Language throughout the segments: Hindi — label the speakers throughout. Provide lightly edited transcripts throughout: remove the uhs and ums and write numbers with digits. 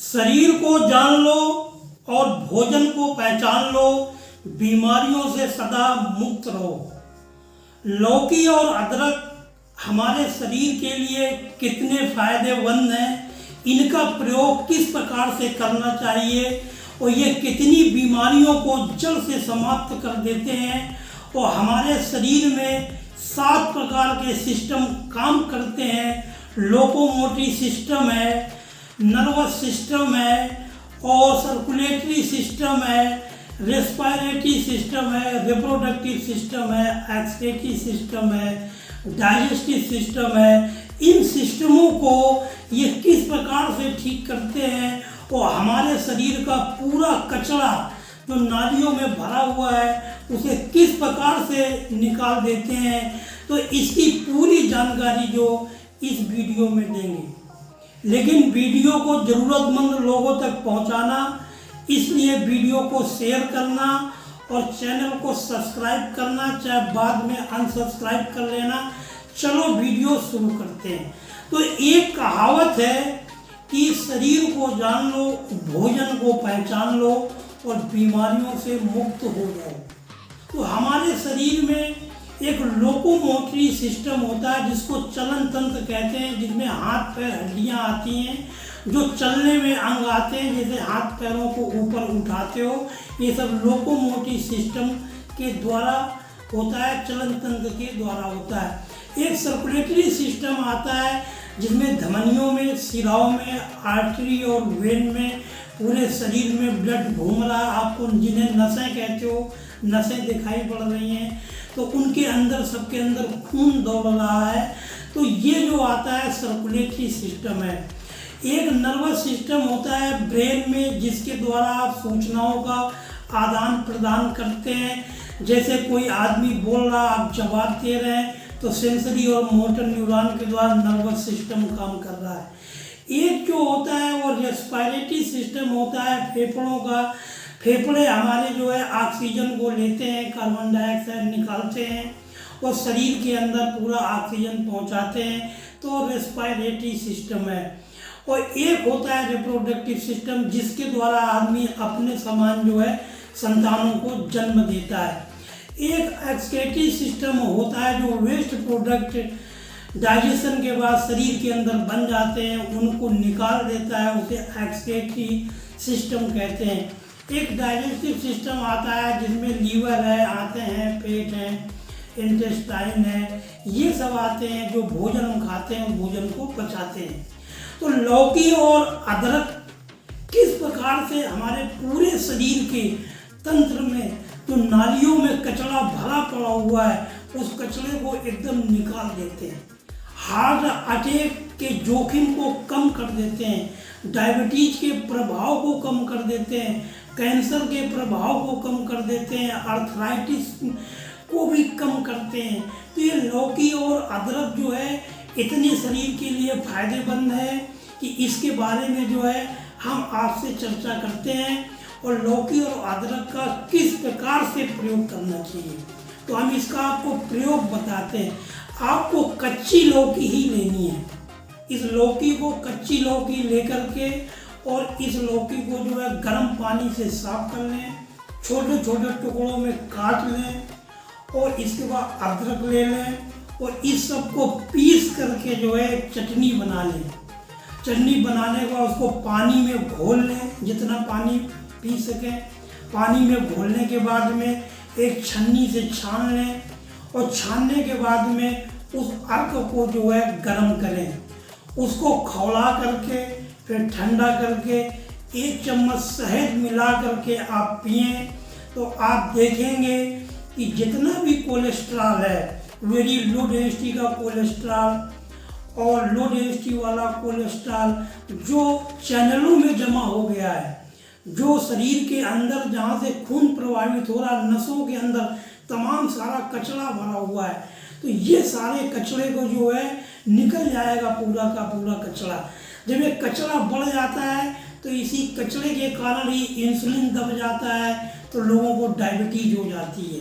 Speaker 1: शरीर को जान लो और भोजन को पहचान लो, बीमारियों से सदा मुक्त रहो। लौकी और अदरक हमारे शरीर के लिए कितने फायदेमंद हैं, इनका प्रयोग किस प्रकार से करना चाहिए और ये कितनी बीमारियों को जड़ से समाप्त कर देते हैं। और हमारे शरीर में 7 प्रकार के सिस्टम काम करते हैं। लोकोमोटिव सिस्टम है, नर्वस सिस्टम है और सर्कुलेटरी सिस्टम है, रेस्पिरेटरी सिस्टम है, रिप्रोडक्टिव सिस्टम है, एक्सक्रीटरी सिस्टम है, डाइजेस्टिव सिस्टम है। इन सिस्टमों को ये किस प्रकार से ठीक करते हैं और हमारे शरीर का पूरा कचरा जो नालियों में भरा हुआ है उसे किस प्रकार से निकाल देते हैं, तो इसकी पूरी जानकारी जो इस वीडियो में देंगे। लेकिन वीडियो को ज़रूरतमंद लोगों तक पहुंचाना, इसलिए वीडियो को शेयर करना और चैनल को सब्सक्राइब करना, चाहे बाद में अनसब्सक्राइब कर लेना। चलो वीडियो शुरू करते हैं। तो एक कहावत है कि शरीर को जान लो, भोजन को पहचान लो और बीमारियों से मुक्त हो जाओ। तो हमारे शरीर में एक लोकोमोटरी सिस्टम होता है जिसको चलन तंत्र कहते हैं, जिसमें हाथ पैर हड्डियां आती हैं, जो चलने में अंग आते हैं, जैसे हाथ पैरों को ऊपर उठाते हो, ये सब लोकोमोटिव सिस्टम के द्वारा होता है, चलन तंत्र के द्वारा होता है। एक सर्कुलेटरी सिस्टम आता है जिसमें धमनियों में, शिराओं में, आर्टरी और वेन में, पूरे शरीर में ब्लड घूम रहा है। आपको जिन्हें नसें कहते हो, नसें दिखाई पड़ रही हैं, तो उनके अंदर, सबके अंदर खून दौड़ रहा है। तो ये जो आता है सर्कुलेटरी सिस्टम है। एक नर्वस सिस्टम होता है ब्रेन में, जिसके द्वारा आप सूचनाओं का आदान प्रदान करते हैं। जैसे कोई आदमी बोल रहा, आप जवाब दे रहे हैं, तो सेंसरी और मोटर न्यूरॉन के द्वारा नर्वस सिस्टम काम कर रहा है। एक जो होता है वो रेस्पिरेटरी सिस्टम होता है फेफड़ों का। फेफड़े हमारे जो है ऑक्सीजन को लेते हैं, कार्बन डाइऑक्साइड निकालते हैं और शरीर के अंदर पूरा ऑक्सीजन पहुंचाते हैं, तो रेस्पिरेटरी सिस्टम है। और एक होता है रिप्रोडक्टिव सिस्टम, जिसके द्वारा आदमी अपने समान जो है संतानों को जन्म देता है। एक एक्सक्रीटरी सिस्टम होता है जो वेस्ट प्रोडक्ट डाइजेशन के बाद शरीर के अंदर बन जाते हैं, उनको निकाल देता है, उसे एक्सक्रीटरी सिस्टम कहते हैं। एक डाइजेस्टिव सिस्टम आता है जिसमें लीवर है, आते हैं, पेट है, इंटेस्टाइन है, ये सब आते हैं जो भोजन हम खाते हैं, भोजन को पचाते हैं। तो लौकी और अदरक किस प्रकार से हमारे पूरे शरीर के तंत्र में जो नालियों में कचरा भरा पड़ा हुआ है, उस कचरे को एकदम निकाल देते हैं। हार्ट अटैक के जोखिम को कम कर देते हैं, डायबिटीज के प्रभाव को कम कर देते हैं, कैंसर के प्रभाव को कम कर देते हैं, आर्थराइटिस को भी कम करते हैं। तो ये लौकी और अदरक जो है इतने शरीर के लिए फायदेमंद है कि इसके बारे में जो है हम आपसे चर्चा करते हैं और लौकी और अदरक का किस प्रकार से प्रयोग करना चाहिए। तो हम इसका आपको प्रयोग बताते हैं। आपको कच्ची लौकी ही लेनी है। इस लौकी को, कच्ची लौकी लेकर के, और इस लौकी को जो है गर्म पानी से साफ कर लें, छोटे छोटे टुकड़ों में काट लें और इसके बाद अदरक ले लें और इस सब को पीस करके जो है चटनी बना लें। चटनी बनाने के बाद उसको पानी में घोल लें, जितना पानी पी सकें। पानी में घोलने के बाद में एक छन्नी से छान लें और छानने के बाद में उस अर्क को जो है गर्म करें, उसको खौला करके फिर ठंडा करके 1 चम्मच शहद मिला करके आप पिएं, तो आप देखेंगे कि जितना भी कोलेस्ट्रॉल है, वेरी लो डेंसिटी का कोलेस्ट्रॉल और लो डेंसिटी वाला कोलेस्ट्रॉल जो चैनलों में जमा हो गया है, जो शरीर के अंदर जहाँ से खून प्रवाहित हो रहा, नसों के अंदर तमाम सारा कचरा भरा हुआ है, तो ये सारे कचरे को जो है निकल जाएगा, पूरा का पूरा कचरा। जब ये कचरा बढ़ जाता है तो इसी कचरे के कारण ही इंसुलिन दब जाता है, तो लोगों को डायबिटीज हो जाती है।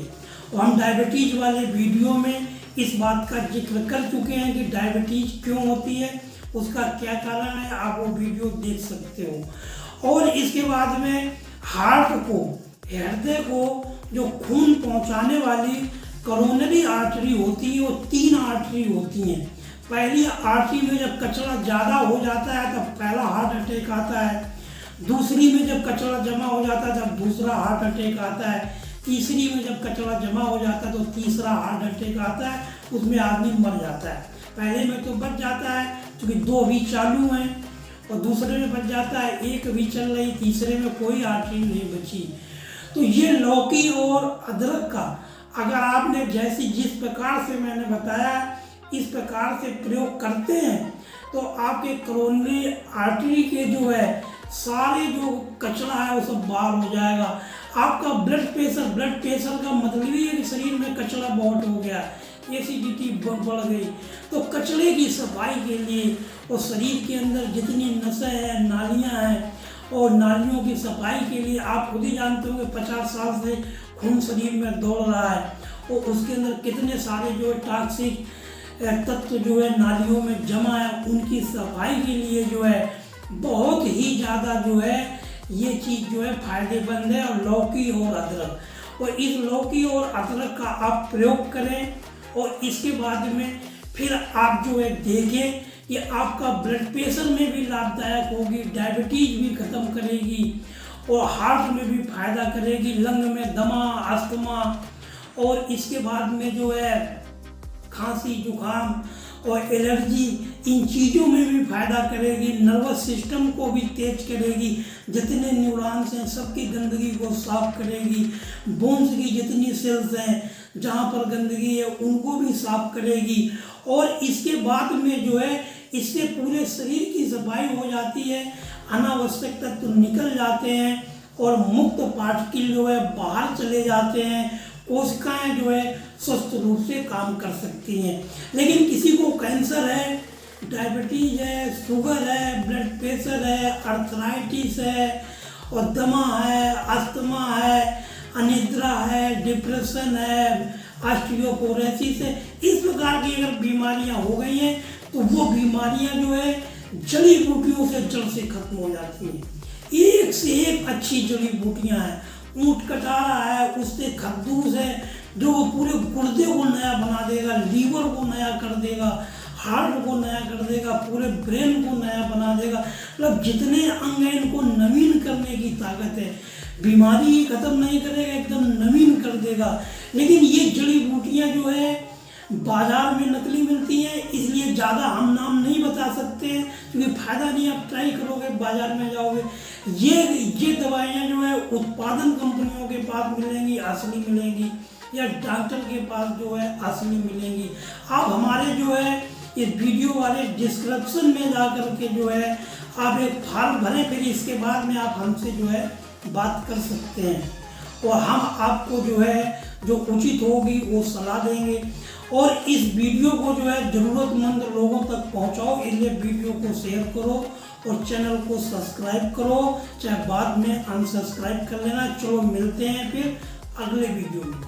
Speaker 1: और हम डायबिटीज वाले वीडियो में इस बात का जिक्र कर चुके हैं कि डायबिटीज क्यों होती है उसका क्या कारण है आप वो वीडियो देख सकते हो। और इसके बाद में हार्ट को, हृदय को जो खून पहुंचाने वाली करोनरी आर्टरी होती है, वो 3 आर्टरी होती हैं। पहली आर्टरी में जब कचरा ज़्यादा हो जाता है तब पहला हार्ट अटैक आता है, दूसरी में जब कचरा जमा हो जाता है तब दूसरा हार्ट अटैक आता है, तीसरी में जब कचरा जमा हो जाता है तो तीसरा हार्ट अटैक आता है, उसमें आदमी मर जाता है। पहले में तो बच जाता है क्योंकि 2 भी चालू हैं, और दूसरे में बच जाता है 1 भी चल रही, तीसरे में कोई आर्टरी नहीं बची। तो ये लौकी और अदरक का अगर आपने जैसी जिस प्रकार से मैंने बताया इस प्रकार से प्रयोग करते हैं तो आपके करोनरी आर्टरी के जो है सारे जो कचरा है वो सब बाहर हो जाएगा। आपका ब्लड प्रेशर का मतलब ही है कि शरीर में कचरा बहुत हो गया, एसिडिटी बढ़ गई। तो कचरे की सफाई के लिए और शरीर के अंदर जितनी नसें हैं, नालियां हैं, और नालियों की सफाई के लिए आप खुद ही जानते होंगे 50 साल से खून शरीर में दौड़ रहा है और उसके अंदर कितने सारे जो टॉक्सिक तत्व जो है नालियों में जमा है, उनकी सफाई के लिए जो है बहुत ही ज़्यादा जो है ये चीज़ जो है फायदेमंद है। और लौकी और अदरक, और इस लौकी और अदरक का आप प्रयोग करें और इसके बाद में फिर आप जो है देखें कि आपका ब्लड प्रेशर में भी लाभदायक होगी, डायबिटीज भी खत्म करेगी और हार्ट में भी फायदा करेगी, लंग में दमा, अस्थमा, और इसके बाद में जो है खांसी, जुकाम और एलर्जी, इन चीज़ों में भी फायदा करेगी। नर्वस सिस्टम को भी तेज करेगी, जितने न्यूरॉन्स हैं सबकी गंदगी को साफ करेगी, बोन्स की जितनी सेल्स हैं जहाँ पर गंदगी है उनको भी साफ करेगी। और इसके बाद में जो है इससे पूरे शरीर की सफाई हो जाती है, अनावश्यक तत्व निकल जाते हैं और मुक्त पार्टिकल जो है बाहर चले जाते हैं, कोशिकाएं जो है स्वस्थ रूप से काम कर सकती हैं। लेकिन किसी को कैंसर है, डायबिटीज है, शुगर है, ब्लड प्रेशर है, अर्थराइटिस है और दमा है, अस्थमा है, अनिद्रा है, डिप्रेशन है, ऑस्टियोपोरोसिस है, इस प्रकार की अगर बीमारियां हो गई हैं तो वो बीमारियां जो है जड़ी बूटियों से जड़ से खत्म हो जाती हैं। एक से एक अच्छी जड़ी बूटियां हैं, ऊँट कटारा है, उससे खरबूज है जो पूरे गुर्दे को नया बना देगा, लीवर को नया कर देगा, हार्ट को नया कर देगा, पूरे ब्रेन को नया बना देगा। मतलब जितने अंग हैं इनको नवीन करने की ताकत है। बीमारी ही खत्म नहीं करेगा, एकदम नवीन कर देगा। लेकिन ये जड़ी बूटियाँ जो है बाजार में नकली मिलती हैं, इसलिए ज़्यादा हम नाम नहीं बता सकते हैं क्योंकि फ़ायदा नहीं, आप ट्राई करोगे बाजार में जाओगे। ये दवाइयाँ जो है उत्पादन कंपनियों के पास मिलेंगी, असली मिलेंगी, या डॉक्टर के पास जो है असली मिलेंगी। आप हमारे जो है इस वीडियो वाले डिस्क्रिप्शन में जा कर के जो है आप एक फॉर्म भरें, फिर इसके बाद में आप हमसे जो है बात कर सकते हैं और हम आपको जो है जो उचित होगी वो सलाह देंगे। और इस वीडियो को जो है ज़रूरतमंद लोगों तक पहुंचाओ, इसलिए वीडियो को शेयर करो और चैनल को सब्सक्राइब करो, चाहे बाद में अनसब्सक्राइब कर लेना। चलो मिलते हैं फिर अगले वीडियो में।